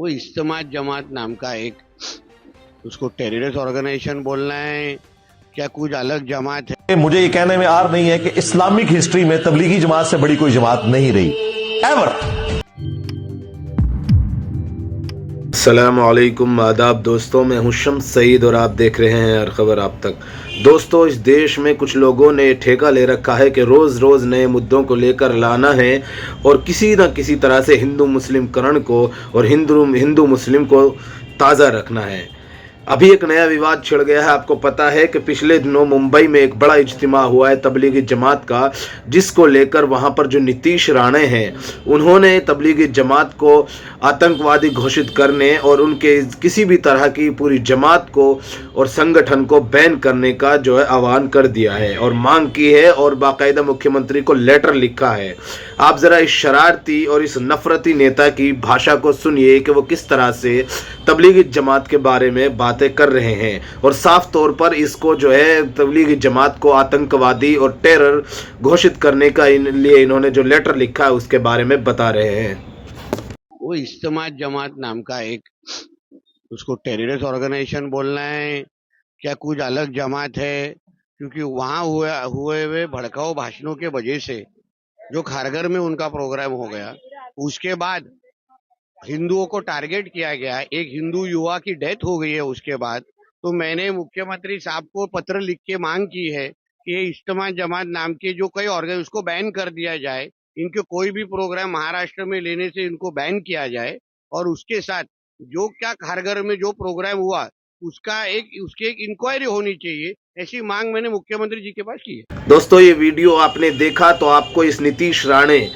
वो इज्तिमा जमात नाम का एक, उसको टेररिस्ट ऑर्गेनाइजेशन बोलना है क्या कुछ अलग जमात है। मुझे ये कहने में आर नहीं है कि इस्लामिक हिस्ट्री में तबलीगी जमात से बड़ी कोई जमात नहीं रही एवर। अस्सलामु अलैकुम, आदाब दोस्तों, मैं हूं शम्स सईद और आप देख रहे हैं हर खबर आप तक। दोस्तों, इस देश में कुछ लोगों ने ठेका ले रखा है कि रोज़ रोज़ नए मुद्दों को लेकर लाना है और किसी न किसी तरह से हिंदू मुस्लिम करण को और हिंदू मुस्लिम को ताज़ा रखना है। अभी एक नया विवाद छिड़ गया है। आपको पता है कि पिछले दिनों मुंबई में एक बड़ा इज्तिमा हुआ है तबलीगी जमात का, जिसको लेकर वहां पर जो नीतीश राणे हैं उन्होंने तबलीगी जमात को आतंकवादी घोषित करने और उनके किसी भी तरह की पूरी जमात को और संगठन को बैन करने का जो है आह्वान कर दिया है और मांग की है और बाकायदा मुख्यमंत्री को लेटर लिखा है। आप ज़रा इस शरारती और इस नफरती नेता की भाषा को सुनिए कि वो किस तरह से तबलीगी जमात के बारे में बातें कर रहे हैं और साफ तौर पर इसको जो है तबलीगी जमात को आतंकवादी और टेरर घोषित करने का लिए इन्होंने जो लेटर लिखा है उसके बारे में बता रहे हैं। वो इज्तिमा जमात नाम का एक, उसको टेररिस्ट ऑर्गेनाइजेशन बोलना है क्या कुछ अलग जमात है, क्योंकि वहाँ हुए हुए भड़काऊ भाषणों के वजह से जो खारगर में उनका प्रोग्राम हो गया, उसके बाद हिंदुओं को टारगेट किया गया। एक हिंदू युवा की डेथ हो गई है उसके बाद। तो मैंने मुख्यमंत्री साहब को पत्र लिख के मांग की है कि ये इज्तिमा जमात नाम के जो कई ऑर्गन उसको बैन कर दिया जाए। इनके कोई भी प्रोग्राम महाराष्ट्र में लेने से इनको बैन किया जाए और उसके साथ जो क्या खारगर में जो प्रोग्राम हुआ उसकी एक इंक्वायरी होनी चाहिए। ऐसी मांग मैंने मुख्यमंत्री जी के पास की है। दोस्तों, ये वीडियो आपने देखा तो आपको इस नीतीश राणे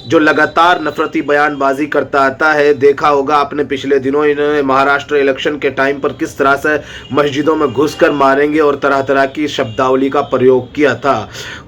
जो लगातार नफरती बयानबाजी करता आता है देखा होगा आपने। पिछले दिनों इन्होंने महाराष्ट्र इलेक्शन के टाइम पर किस तरह से मस्जिदों में घुसकर मारेंगे और तरह तरह की शब्दावली का प्रयोग किया था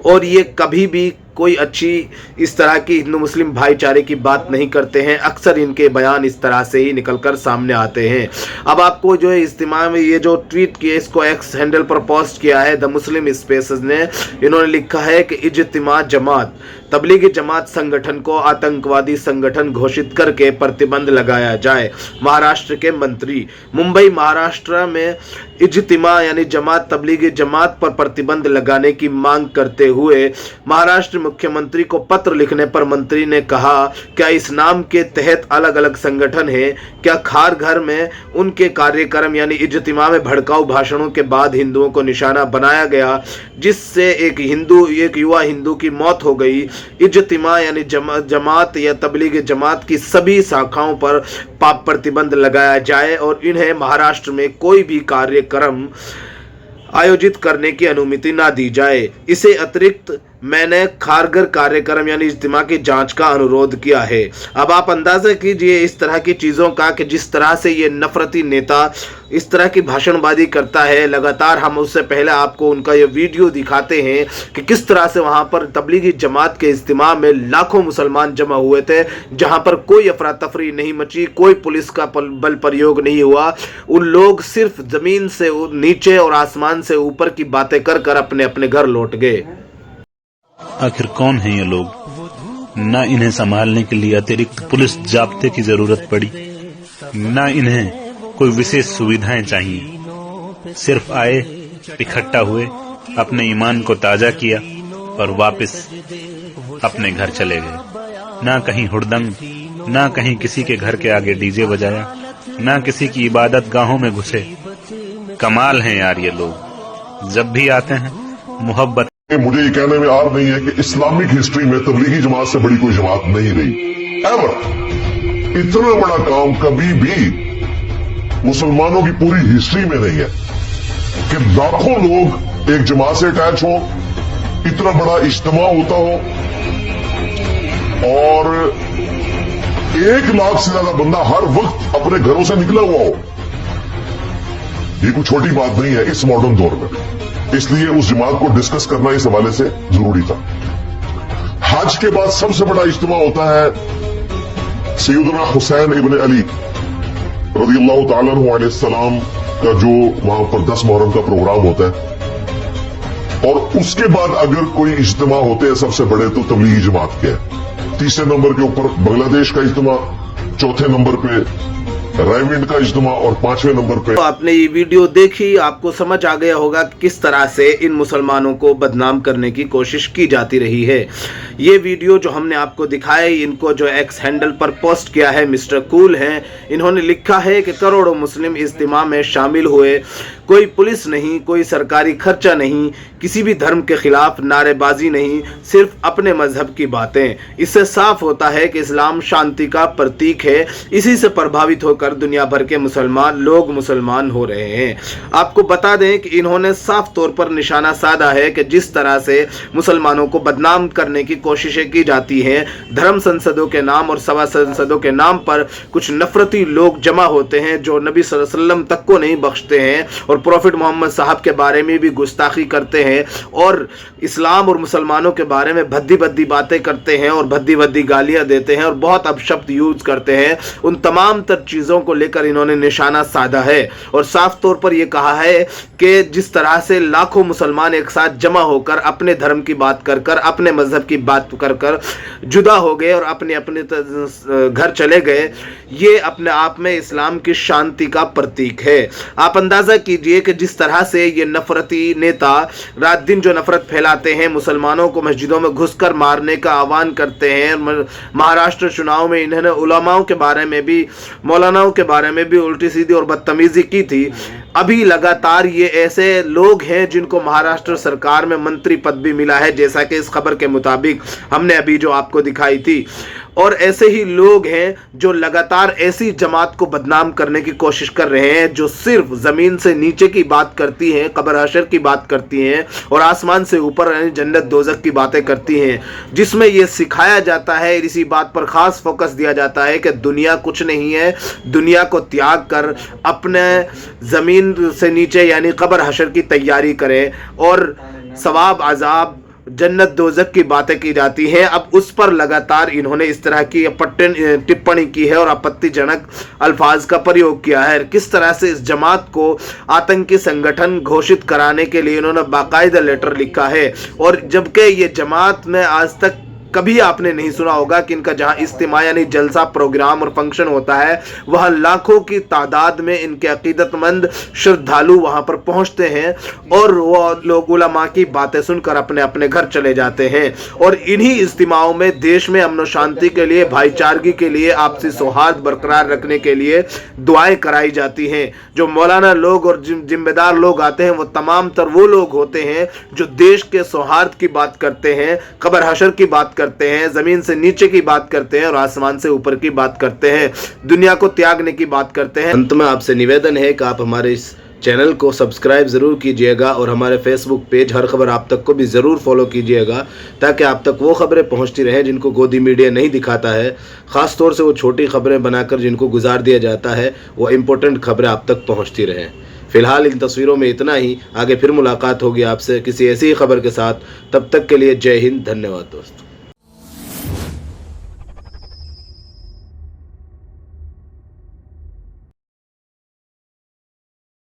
और ये कभी भी कोई अच्छी इस तरह की हिंदू मुस्लिम भाईचारे की बात नहीं करते हैं। अक्सर इनके बयान इस तरह से ही निकलकर सामने आते हैं। अब आपको जो है इज्तिमा में ये जो ट्वीट किया, इसको एक्स हैंडल पर पोस्ट किया है द मुस्लिम स्पेसेस ने। इन्होंने लिखा है कि इज्तिमा जमात तबलीगी जमात संगठन को आतंकवादी संगठन घोषित करके प्रतिबंध लगाया जाए। महाराष्ट्र के मंत्री मुंबई महाराष्ट्र में इज्तिमा यानी जमात तबलीगी जमात पर प्रतिबंध लगाने की मांग करते हुए महाराष्ट्र मुख्यमंत्री को पत्र लिखने पर मंत्री ने कहा, क्या इस नाम के तहत अलग अलग संगठन हैं? क्या खारघर में उनके कार्यक्रम यानी इज्तिमा में भड़काऊ भाषणों के बाद हिंदुओं को निशाना बनाया गया, जिससे एक युवा हिंदू की मौत हो गई। इज्तिमा यानी जमात या तबलीगी जमात की सभी शाखाओं पर प्रतिबंध लगाया जाए और इन्हें महाराष्ट्र में कोई भी कार्यक्रम आयोजित करने की अनुमति ना दी जाए। इसे अतिरिक्त मैंने खारघर कार्यक्रम यानी इज्तिमा की जांच का अनुरोध किया है। अब आप अंदाजा कीजिए इस तरह की चीज़ों का कि जिस तरह से ये नफरती नेता इस तरह की भाषणबाजी करता है। लगातार हम उससे पहले आपको उनका ये वीडियो दिखाते हैं कि किस तरह से वहाँ पर तबलीगी जमात के इज्तिमा में लाखों मुसलमान जमा हुए थे, जहाँ पर कोई अफरा तफरी नहीं मची, कोई पुलिस का बल प्रयोग नहीं हुआ। उन लोग सिर्फ ज़मीन से नीचे और आसमान से ऊपर की बातें कर कर अपने अपने घर लौट गए। आखिर कौन है ये लोग? न इन्हें संभालने के लिए अतिरिक्त पुलिस जाब्ते की जरूरत पड़ी, न इन्हें कोई विशेष सुविधाएं चाहिए। सिर्फ आए, इकट्ठा हुए, अपने ईमान को ताजा किया और वापस अपने घर चले गए। ना कहीं हुड़दंग, ना कहीं किसी के घर के आगे डीजे बजाया, ना किसी की इबादत गाहों में घुसे। कमाल हैं यार ये लोग। जब भी आते हैं मोहब्बत। मुझे ये कहने में आर नहीं है कि इस्लामिक हिस्ट्री में तबलीगी जमात से बड़ी कोई जमात नहीं रही एवर। इतना बड़ा काम कभी भी मुसलमानों की पूरी हिस्ट्री में नहीं है कि लाखों लोग एक जमात से अटैच हो, इतना बड़ा इज्तिमा होता हो और 1 लाख से ज्यादा बंदा हर वक्त अपने घरों से निकला हुआ हो। ये कोई छोटी बात नहीं है इस मॉडर्न दौर में, इसलिए उस जमात को डिस्कस करना इस हवाले से जरूरी था। हज के बाद सबसे बड़ा इज्तिमा होता है सैयदना हुसैन इब्न अली रज़ियल्लाहु ताला अन्हु अलैहिस्सलाम का, जो वहां पर 10 मुहर्रम का प्रोग्राम होता है। और उसके बाद अगर कोई इज्तिमा होते हैं सबसे बड़े तो तबलीगी जमात के हैं। तीसरे नंबर के ऊपर बांग्लादेश का इज्तिमा, चौथे नंबर पे रायविंड का इज्तिमा और 5वें नंबर पे। तो आपने ये वीडियो देखी, आपको समझ आ गया होगा कि किस तरह से इन मुसलमानों को बदनाम करने की कोशिश की जाती रही है। ये वीडियो जो हमने आपको दिखाया, इनको जो एक्स हैंडल पर पोस्ट किया है मिस्टर कूल हैं, इन्होंने लिखा है कि करोड़ों मुस्लिम इज्तिमा में शामिल हुए, कोई पुलिस नहीं, कोई सरकारी खर्चा नहीं, किसी भी धर्म के खिलाफ नारेबाजी नहीं, सिर्फ अपने मजहब की बातें। इससे साफ होता है कि इस्लाम शांति का प्रतीक है। इसी से प्रभावित होकर दुनिया भर के मुसलमान हो रहे हैं। आपको बता दें कि इन्होंने साफ तौर पर निशाना साधा है कि जिस तरह से मुसलमानों को बदनाम करने की कोशिशें की जाती हैं, धर्म संसदों के नाम और सभा संसदों के नाम पर कुछ नफरती लोग जमा होते हैं जो नबी सल्लल्लाहु अलैहि वसल्लम तक को नहीं बख्शते हैं और प्रॉफिट मोहम्मद साहब के बारे में भी गुस्ताखी करते हैं और इस्लाम और मुसलमानों के बारे में भद्दी भद्दी बातें करते हैं और भद्दी भद्दी गालियां देते हैं और बहुत अपशब्द यूज करते हैं। उन तमाम तर चीज़ों को लेकर इन्होंने निशाना साधा है और साफ तौर पर यह कहा है कि जिस तरह से लाखों मुसलमान एक साथ जमा होकर अपने धर्म की बात कर कर, अपने मजहब की बात कर कर जुदा हो गए और अपने अपने घर चले गए, ये अपने आप में इस्लाम की शांति का प्रतीक है। आप अंदाजा कीजिए कि जिस तरह से ये नफरती नेता रात दिन जो नफरत फैलाते हैं, मुसलमानों को मस्जिदों में घुसकर मारने का आह्वान करते हैं। महाराष्ट्र चुनाव में इन्होंने उलमाओं के बारे में भी, मौलानाओं के बारे में भी उल्टी सीधी और बदतमीजी की थी। अभी लगातार ये ऐसे लोग हैं जिनको महाराष्ट्र सरकार में मंत्री पद भी मिला है, जैसा कि इस खबर के मुताबिक हमने अभी जो आपको दिखाई थी। और ऐसे ही लोग हैं जो लगातार ऐसी जमात को बदनाम करने की कोशिश कर रहे हैं जो सिर्फ जमीन से नीचे की बात करती हैं, कब्र हशर की बात करती हैं और आसमान से ऊपर यानी जन्नत दोजख की बातें करती हैं, जिसमें यह सिखाया जाता है, इसी बात पर खास फोकस दिया जाता है कि दुनिया कुछ नहीं है, दुनिया को त्याग कर अपने जमीन से नीचे यानी कब्र हशर की तैयारी करें और सवाब अजाब जन्नत दोजख की बातें की जाती हैं। अब उस पर लगातार इन्होंने इस तरह की टिप्पणी की है और आपत्तिजनक अल्फाज का प्रयोग किया है। किस तरह से इस जमात को आतंकी संगठन घोषित कराने के लिए इन्होंने बाकायदा लेटर लिखा है और जबकि ये जमात में आज तक कभी आपने नहीं सुना होगा कि इनका जहां इज्तिमा यानी जलसा प्रोग्राम और फंक्शन होता है, वहां लाखों की तादाद में इनके अकीदतमंद श्रद्धालु वहां पर पहुंचते हैं और वो लोग उलमा की बातें सुनकर अपने अपने घर चले जाते हैं। और इन्हीं इज्तिमाओं में देश में अमन शांति के लिए, भाईचारगी के लिए, आपसी सौहार्द बरकरार रखने के लिए दुआएं कराई जाती हैं। जो मौलाना लोग और जिम्मेदार लोग आते हैं वो तमाम तर वो लोग होते हैं जो देश के सौहार्द की बात करते हैं, कब्र हशर की बात करते हैं, जमीन से नीचे की बात करते हैं और आसमान से ऊपर की बात करते हैं, दुनिया को त्यागने की बात करते हैं। अंत में आपसे निवेदन है कि आप हमारे इस चैनल को सब्सक्राइब ज़रूर कीजिएगा और हमारे फेसबुक पेज हर खबर आप तक को भी ज़रूर फॉलो कीजिएगा ताकि आप तक वो खबरें पहुंचती रहें जिनको गोदी मीडिया नहीं दिखाता है। ख़ास तौर से वो छोटी खबरें बनाकर जिनको गुजार दिया जाता है, वो इम्पोर्टेंट खबरें आप तक पहुंचती रहें। फिलहाल इन तस्वीरों में इतना ही। आगे फिर मुलाकात होगी आपसे किसी ऐसी ही खबर के साथ। तब तक के लिए जय हिंद, धन्यवाद दोस्तों।